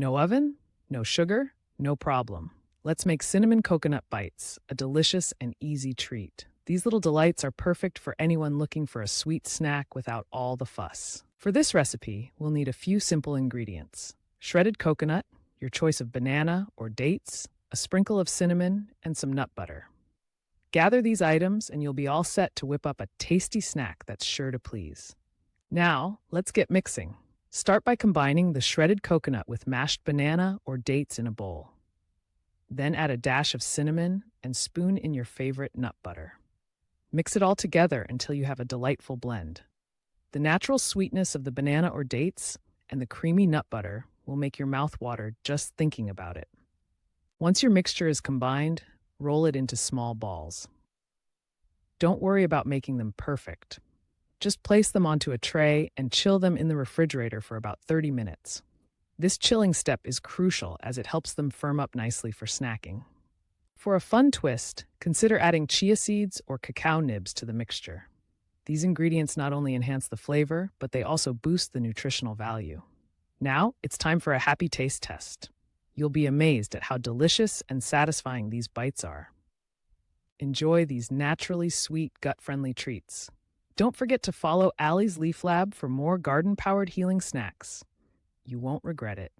No oven? No sugar? No problem. Let's make cinnamon coconut bites, a delicious and easy treat. These little delights are perfect for anyone looking for a sweet snack without all the fuss. For this recipe, we'll need a few simple ingredients: shredded coconut, your choice of banana or dates, a sprinkle of cinnamon, and some nut butter. Gather these items and you'll be all set to whip up a tasty snack that's sure to please. Now, let's get mixing. Start by combining the shredded coconut with mashed banana or dates in a bowl. Then add a dash of cinnamon and spoon in your favorite nut butter. Mix it all together until you have a delightful blend. The natural sweetness of the banana or dates and the creamy nut butter will make your mouth water just thinking about it. Once your mixture is combined, roll it into small balls. Don't worry about making them perfect. Just place them onto a tray and chill them in the refrigerator for about 30 minutes. This chilling step is crucial as it helps them firm up nicely for snacking. For a fun twist, consider adding chia seeds or cacao nibs to the mixture. These ingredients not only enhance the flavor, but they also boost the nutritional value. Now, it's time for a happy taste test. You'll be amazed at how delicious and satisfying these bites are. Enjoy these naturally sweet, gut-friendly treats. Don't forget to follow Allie's Leaf Lab for more garden-powered healing snacks. You won't regret it.